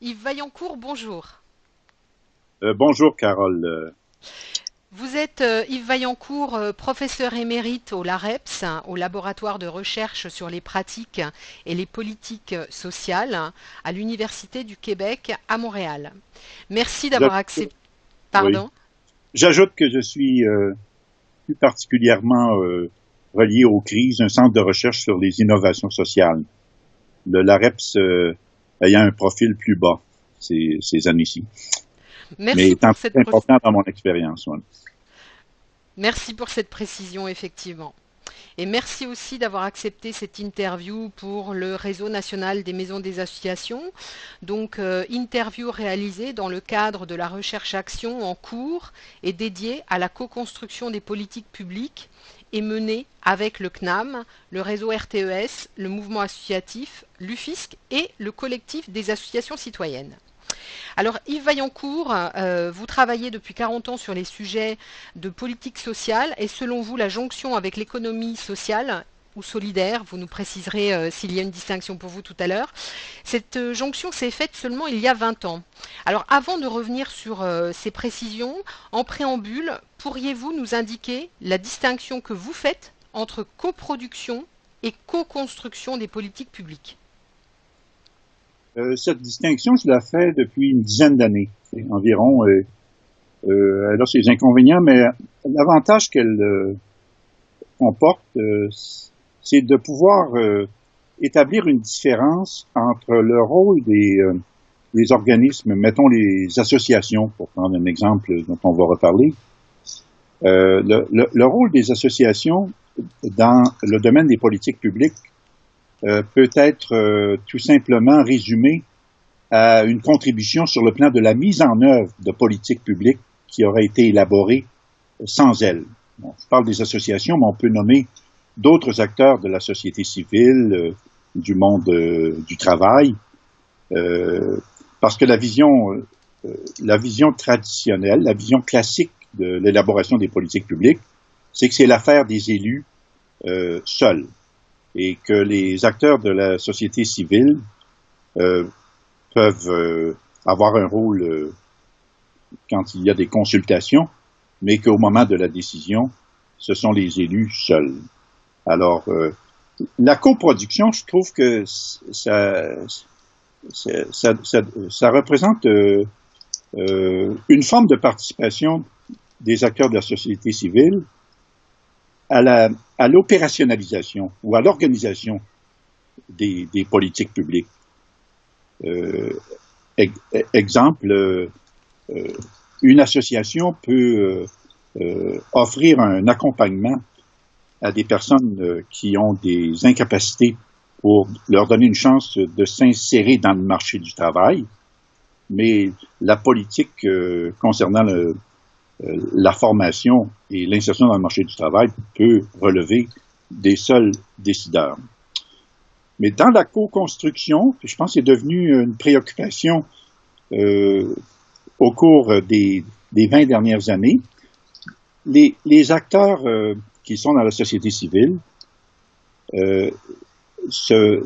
Yves Vaillancourt, bonjour. Bonjour Carole. Vous êtes Yves Vaillancourt, professeur émérite au LAREPS, au laboratoire de recherche sur les pratiques et les politiques sociales, à l'Université du Québec à Montréal. Merci d'avoir J'ajoute- accepté. oui. Pardon. J'ajoute que je suis plus particulièrement relié aux crises, un centre de recherche sur les innovations sociales. Le l'AREPS ayant un profil plus bas ces années-ci, mais Merci étant pour très important dans mon expérience. Ouais. merci pour cette précision, effectivement. Et merci aussi d'avoir accepté cette interview pour le réseau national des maisons des associations. Donc, interview réalisée dans le cadre de la recherche-action en cours et dédiée à la co-construction des politiques publiques et menée avec le CNAM, le réseau RTES, le mouvement associatif, l'UFISC et le collectif des associations citoyennes. Alors Yves Vaillancourt, vous travaillez depuis 40 ans sur les sujets de politique sociale et selon vous la jonction avec l'économie sociale ou solidaire, vous nous préciserez s'il y a une distinction pour vous tout à l'heure. Cette jonction s'est faite seulement il y a 20 ans. Alors avant de revenir sur ces précisions, en préambule, pourriez-vous nous indiquer la distinction que vous faites entre coproduction et co-construction des politiques publiques? Cette distinction, je la fais depuis une dizaine d'années environ. Elle a ses inconvénients, mais l'avantage qu'elle comporte, c'est de pouvoir établir une différence entre le rôle des organismes, mettons les associations, pour prendre un exemple dont on va reparler. Le rôle des associations dans le domaine des politiques publiques peut être tout simplement résumé à une contribution sur le plan de la mise en œuvre de politiques publiques qui auraient été élaborées sans elles. Bon, je parle des associations, mais on peut nommer d'autres acteurs de la société civile, du monde du travail, euh, parce que la vision traditionnelle, la vision classique de l'élaboration des politiques publiques, c'est que c'est l'affaire des élus seuls et que les acteurs de la société civile euh, peuvent avoir un rôle quand il y a des consultations, mais qu'au moment de la décision, ce sont les élus seuls. Alors, la coproduction, je trouve que ça représente une forme de participation des acteurs de la société civile à l'opérationnalisation ou à l'organisation des politiques publiques. Euh, Exemple, une association peut offrir un accompagnement à des personnes qui ont des incapacités pour leur donner une chance de s'insérer dans le marché du travail, mais la politique concernant la formation et l'insertion dans le marché du travail peut relever des seuls décideurs. Mais dans la co-construction, je pense que c'est devenu une préoccupation euh, au cours des 20 dernières années. Les acteurs qui sont dans la société civile euh, se,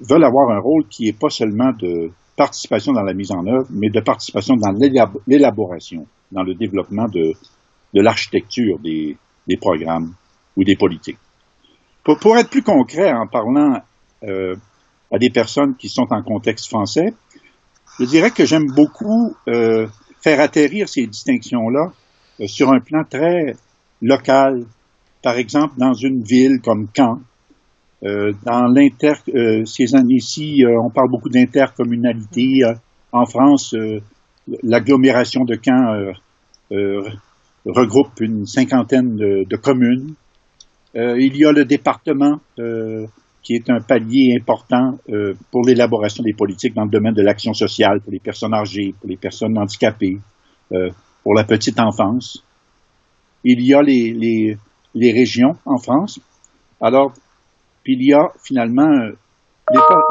veulent avoir un rôle qui n'est pas seulement de participation dans la mise en œuvre, mais de participation dans l'élaboration, dans le développement de l'architecture des programmes ou des politiques. Pour être plus concret, en parlant euh, à des personnes qui sont en contexte français, je dirais que j'aime beaucoup faire atterrir ces distinctions-là sur un plan très local. Par exemple, dans une ville comme Caen, ces années-ci, on parle beaucoup d'intercommunalité. En France, l'agglomération de Caen euh, regroupe une cinquantaine de communes. Il y a le département qui est un palier important pour l'élaboration des politiques dans le domaine de l'action sociale pour les personnes âgées, pour les personnes handicapées, euh, pour la petite enfance. Il y a les régions en France. Alors, puis il y a finalement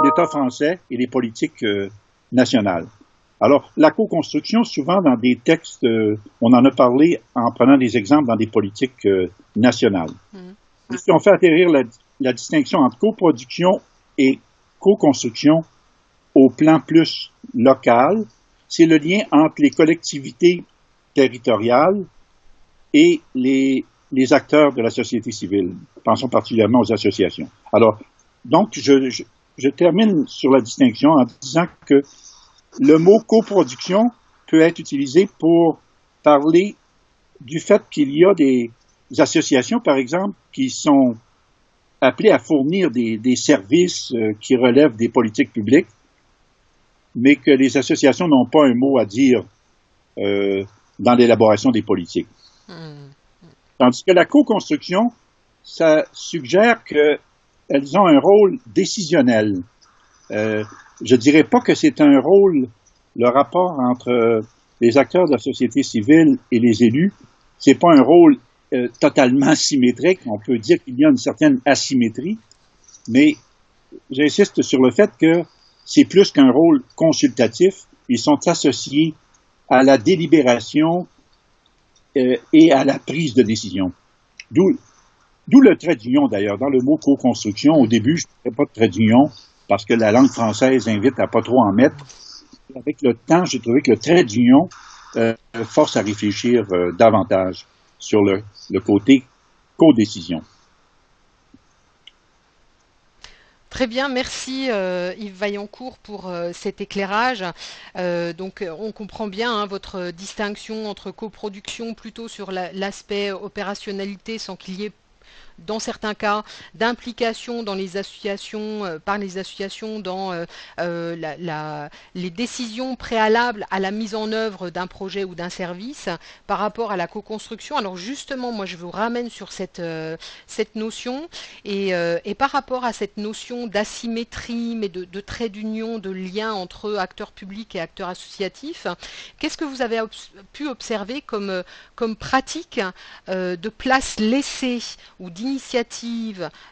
l'État français et les politiques nationales. Alors, la co-construction, souvent dans des textes, on en a parlé en prenant des exemples dans des politiques nationales. Mhm. Si on fait atterrir distinction entre coproduction et co-construction au plan plus local, c'est le lien entre les collectivités territoriales et les acteurs de la société civile. Pensons particulièrement aux associations. Alors, donc, je termine sur la distinction en disant que le mot coproduction peut être utilisé pour parler du fait qu'il y a des associations, par exemple, qui sont appelées à fournir des services qui relèvent des politiques publiques, mais que les associations n'ont pas un mot à dire dans l'élaboration des politiques. Tandis que la co-construction, ça suggère qu'elles ont un rôle décisionnel. Je dirais pas que c'est un rôle, le rapport entre les acteurs de la société civile et les élus, c'est pas un rôle totalement symétrique. On peut dire qu'il y a une certaine asymétrie, mais j'insiste sur le fait que c'est plus qu'un rôle consultatif. Ils sont associés à la délibération et à la prise de décision. D'où le trait d'union, d'ailleurs. Dans le mot co-construction, au début, je ne mettais pas de trait d'union parce que la langue française invite à pas trop en mettre. Avec le temps, j'ai trouvé que le trait d'union force à réfléchir davantage sur le côté co-décision. Très bien, merci Yves Vaillancourt pour cet éclairage. Donc on comprend bien votre distinction entre coproduction plutôt sur l'aspect opérationnalité sans qu'il y ait dans certains cas d'implication dans les associations, par les associations dans les décisions préalables à la mise en œuvre d'un projet ou d'un service par rapport à la co-construction. Alors justement, moi je vous ramène sur cette notion et par rapport à cette notion d'asymétrie, mais de trait d'union, de lien entre acteurs publics et acteurs associatifs, qu'est-ce que vous avez pu observer comme pratique de place laissée ou d'initiative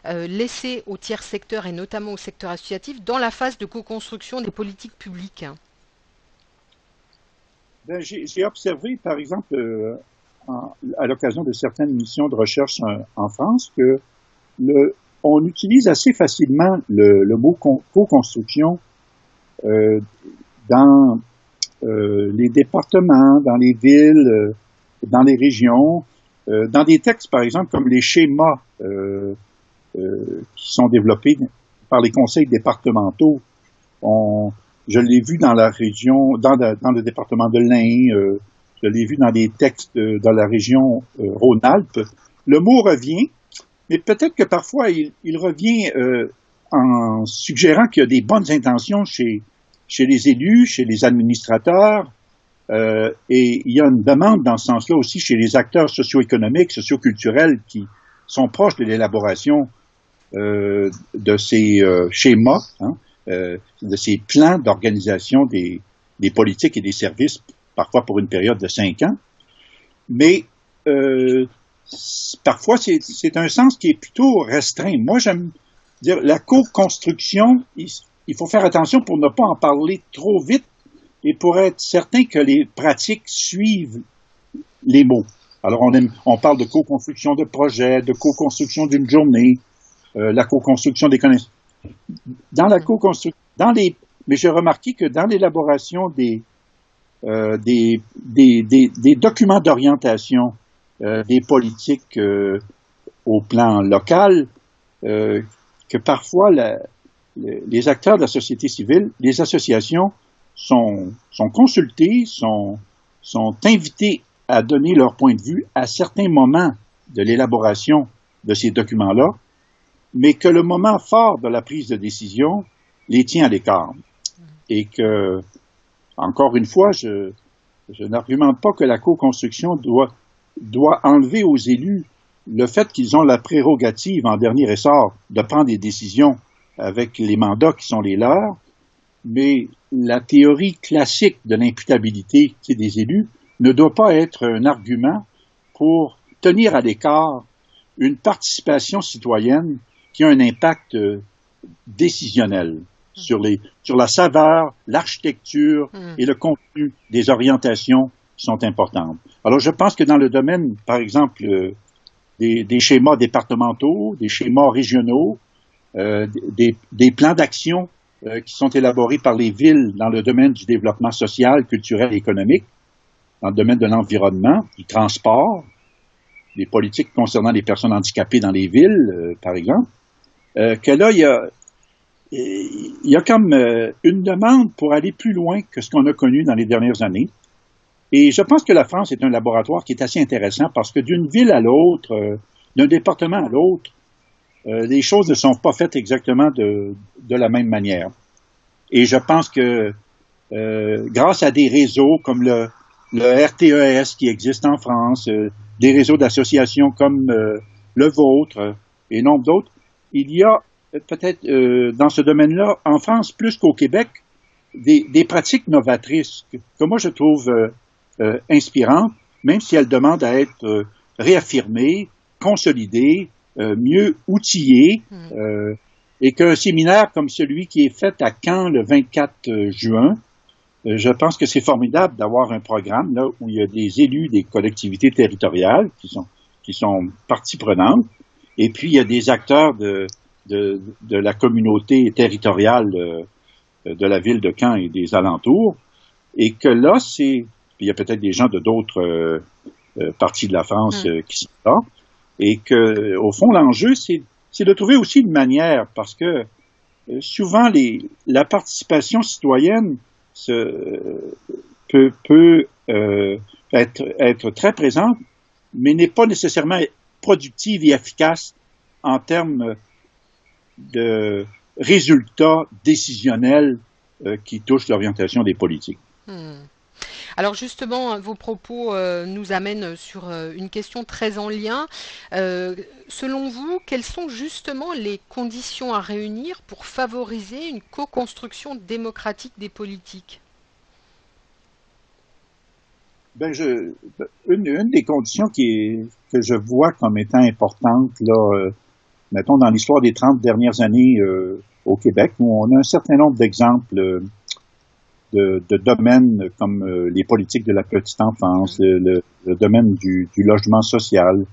laissée au tiers secteur et notamment au secteur associatif dans la phase de co-construction des politiques publiques? J'ai observé, par exemple, à l'occasion de certaines missions de recherche en France, que on utilise assez facilement le mot co-construction dans les départements, dans les villes, dans les régions. Dans des textes, par exemple, comme les schémas qui sont développés par les conseils départementaux, je l'ai vu dans la région, dans le département de l'Ain, je l'ai vu dans des textes dans la région Rhône-Alpes. Le mot revient, mais peut-être que parfois il revient en suggérant qu'il y a des bonnes intentions chez les élus, chez les administrateurs. Et il y a une demande dans ce sens-là aussi chez les acteurs socio-économiques, socio-culturels qui sont proches de l'élaboration de ces schémas, de ces plans d'organisation des politiques et des services, parfois pour une période de 5 ans. Mais parfois, c'est un sens qui est plutôt restreint. Moi, j'aime dire la co-construction, il faut faire attention pour ne pas en parler trop vite et pour être certain que les pratiques suivent les mots. Alors, on parle de co-construction de projets, de co-construction d'une journée, la co-construction des connaissances. Dans la co-construction, mais j'ai remarqué que dans l'élaboration des documents d'orientation des politiques au plan local, que parfois les acteurs de la société civile, les associations sont consultés, sont invités à donner leur point de vue à certains moments de l'élaboration de ces documents-là, mais que le moment fort de la prise de décision les tient à l'écart. Et que, encore une fois, je n'argumente pas que la co-construction doit enlever aux élus le fait qu'ils ont la prérogative, en dernier ressort, de prendre des décisions avec les mandats qui sont les leurs, mais la théorie classique de l'imputabilité des élus ne doit pas être un argument pour tenir à l'écart une participation citoyenne qui a un impact décisionnel sur la saveur, l'architecture et le contenu des orientations qui sont importantes. Alors, je pense que dans le domaine, par exemple, des schémas départementaux, des schémas régionaux, des plans d'action qui sont élaborés par les villes dans le domaine du développement social, culturel et économique, dans le domaine de l'environnement, du transport, des politiques concernant les personnes handicapées dans les villes, par exemple, que là, il y a comme une demande pour aller plus loin que ce qu'on a connu dans les dernières années. Et je pense que la France est un laboratoire qui est assez intéressant parce que d'une ville à l'autre, d'un département à l'autre, les choses ne sont pas faites exactement de la même manière. Et je pense que grâce à des réseaux comme le RTES qui existe en France, des réseaux d'associations comme le vôtre et nombre d'autres, il y a peut-être dans ce domaine-là, en France plus qu'au Québec, des pratiques novatrices que moi je trouve inspirantes, même si elles demandent à être réaffirmées, consolidées, mieux outillées, et qu'un séminaire comme celui qui est fait à Caen le 24 juin, je pense que c'est formidable d'avoir un programme là où il y a des élus des collectivités territoriales qui sont partie prenante, et puis il y a des acteurs de la communauté territoriale de la ville de Caen et des alentours, et que là, il y a peut-être des gens de d'autres parties de la France qui sont là, et que, au fond, l'enjeu, c'est de trouver aussi une manière, parce que souvent, la participation citoyenne peut être très présente, mais n'est pas nécessairement productive et efficace en termes de résultats décisionnels qui touchent l'orientation des politiques. Alors justement, vos propos nous amènent sur une question très en lien. Selon vous, quelles sont justement les conditions à réunir pour favoriser une co-construction démocratique des politiques? Une des conditions que je vois comme étant importante, là, mettons, dans l'histoire des 30 dernières années au Québec, où on a un certain nombre d'exemples de domaines comme les politiques de la petite enfance, le domaine du logement social,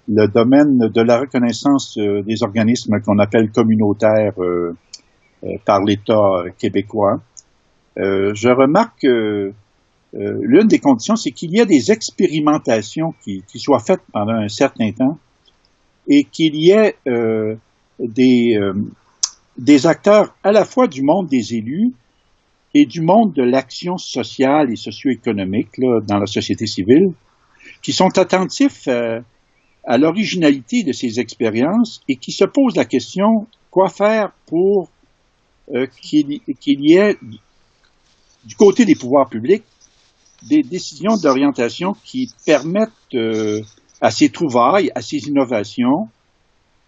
le domaine de la reconnaissance des organismes qu'on appelle communautaires par l'État québécois. Je remarque que l'une des conditions, c'est qu'il y a des expérimentations qui soient faites pendant un certain temps et qu'il y ait des acteurs à la fois du monde des élus et du monde de l'action sociale et socio-économique là, dans la société civile, qui sont attentifs à l'originalité de ces expériences et qui se posent la question quoi faire pour qu'il y ait du côté des pouvoirs publics des décisions d'orientation qui permettent à ces trouvailles, à ces innovations,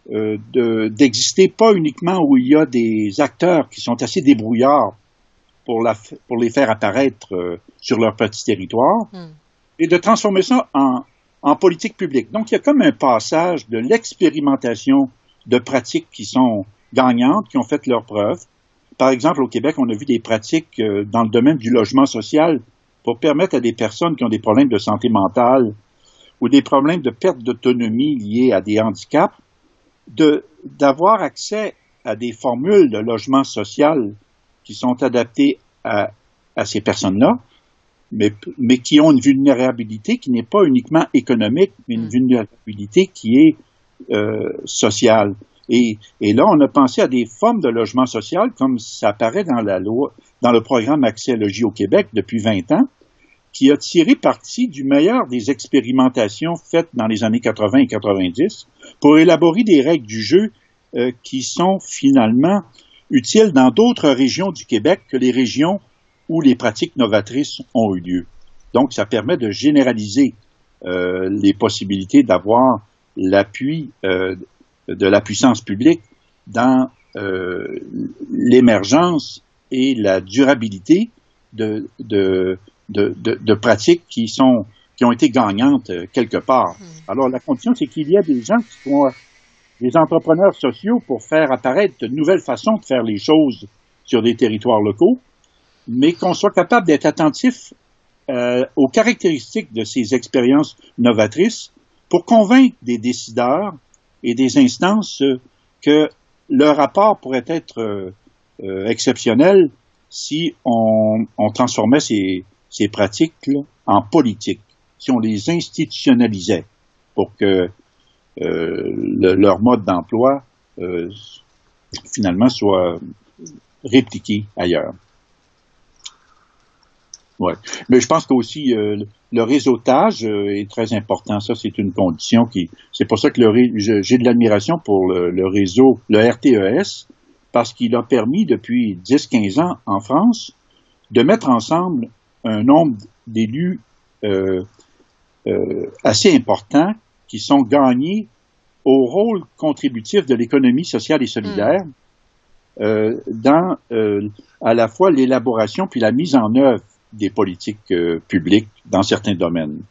d'exister pas uniquement où il y a des acteurs qui sont assez débrouillards pour les faire apparaître sur leur petit territoire, et de transformer ça en politique publique. Donc, il y a comme un passage de l'expérimentation de pratiques qui sont gagnantes, qui ont fait leurs preuves. Par exemple, au Québec, on a vu des pratiques dans le domaine du logement social pour permettre à des personnes qui ont des problèmes de santé mentale ou des problèmes de perte d'autonomie liés à des handicaps, d'avoir accès à des formules de logement social qui sont adaptées à ces personnes-là, mais qui ont une vulnérabilité qui n'est pas uniquement économique, mais une vulnérabilité qui est sociale. Et là, on a pensé à des formes de logement social, comme ça apparaît dans la loi, dans le programme Accès à logis au Québec depuis 20 ans, qui a tiré parti du meilleur des expérimentations faites dans les années 80 et 90 pour élaborer des règles du jeu qui sont finalement utiles dans d'autres régions du Québec que les régions où les pratiques novatrices ont eu lieu. Donc, ça permet de généraliser les possibilités d'avoir l'appui de la puissance publique dans l'émergence et la durabilité de pratiques qui ont été gagnantes quelque part. Alors, la condition, c'est qu'il y a des gens qui sont des entrepreneurs sociaux pour faire apparaître de nouvelles façons de faire les choses sur des territoires locaux, mais qu'on soit capable d'être attentif aux caractéristiques de ces expériences novatrices pour convaincre des décideurs et des instances que leur apport pourrait être exceptionnel si on transformait ces pratiques là, en politique, si on les institutionnalisait pour que leur mode d'emploi finalement soit répliqué ailleurs. Ouais. Mais je pense qu'aussi le réseautage est très important. Ça, c'est une condition qui. C'est pour ça que j'ai de l'admiration pour le réseau, le RTES, parce qu'il a permis depuis 10-15 ans en France de mettre ensemble un nombre d'élus assez important qui sont gagnés au rôle contributif de l'économie sociale et solidaire dans à la fois l'élaboration puis la mise en œuvre des politiques publiques dans certains domaines.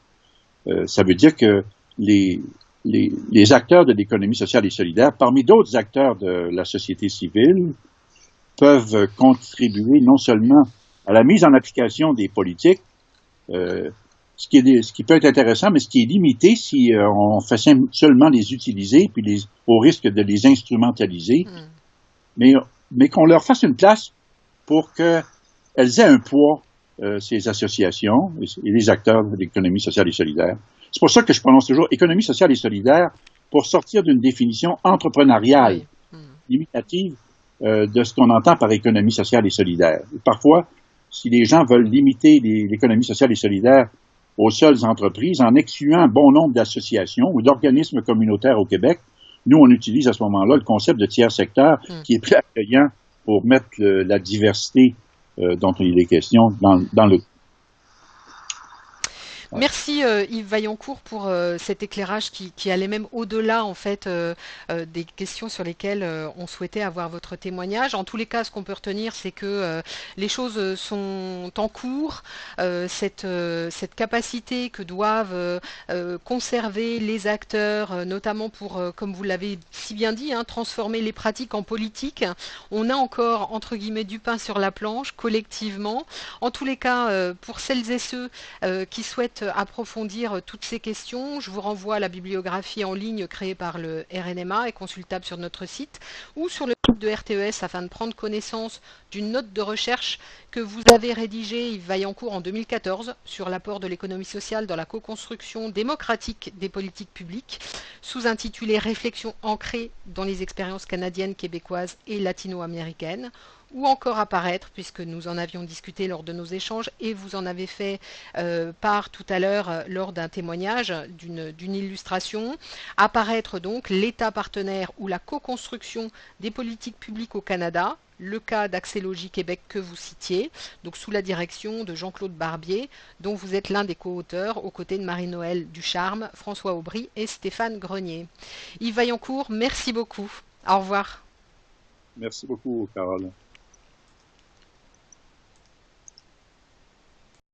Ça veut dire que les acteurs de l'économie sociale et solidaire, parmi d'autres acteurs de la société civile, peuvent contribuer non seulement à la mise en application des politiques, ce qui peut être intéressant, mais ce qui est limité si on fait seulement les utiliser, puis au risque de les instrumentaliser, mais qu'on leur fasse une place pour qu'elles aient un poids, ces associations et les acteurs de l'économie sociale et solidaire. C'est pour ça que je prononce toujours économie sociale et solidaire pour sortir d'une définition entrepreneuriale limitative de ce qu'on entend par économie sociale et solidaire. Et parfois, si les gens veulent limiter l'économie sociale et solidaire aux seules entreprises en excluant un bon nombre d'associations ou d'organismes communautaires au Québec, nous, on utilise à ce moment-là le concept de tiers secteur qui est plus accueillant pour mettre la diversité dont il est question dans le. Merci Yves Vaillancourt pour cet éclairage qui allait même au-delà en fait des questions sur lesquelles on souhaitait avoir votre témoignage. En tous les cas, ce qu'on peut retenir, c'est que les choses sont en cours. Cette capacité que doivent conserver les acteurs, notamment pour, comme vous l'avez si bien dit, transformer les pratiques en politique. On a encore entre guillemets du pain sur la planche collectivement. En tous les cas, pour celles et ceux qui souhaitent approfondir toutes ces questions, je vous renvoie à la bibliographie en ligne créée par le RNMA et consultable sur notre site ou sur le site de RTES afin de prendre connaissance d'une note de recherche que vous avez rédigée, Yves Vaillancourt, en 2014 sur l'apport de l'économie sociale dans la co-construction démocratique des politiques publiques, sous-intitulée Réflexion ancrée dans les expériences canadiennes, québécoises et latino-américaines, ou encore apparaître, puisque nous en avions discuté lors de nos échanges et vous en avez fait part tout à l'heure lors d'un témoignage, d'une illustration, apparaître donc l'État partenaire ou la co-construction des politiques publiques au Canada, le cas d'Axélogie Québec que vous citiez, donc sous la direction de Jean-Claude Barbier, dont vous êtes l'un des co-auteurs, aux côtés de Marie-Noëlle Ducharme, François Aubry et Stéphane Grenier. Yves Vaillancourt, merci beaucoup. Au revoir. Merci beaucoup, Carole.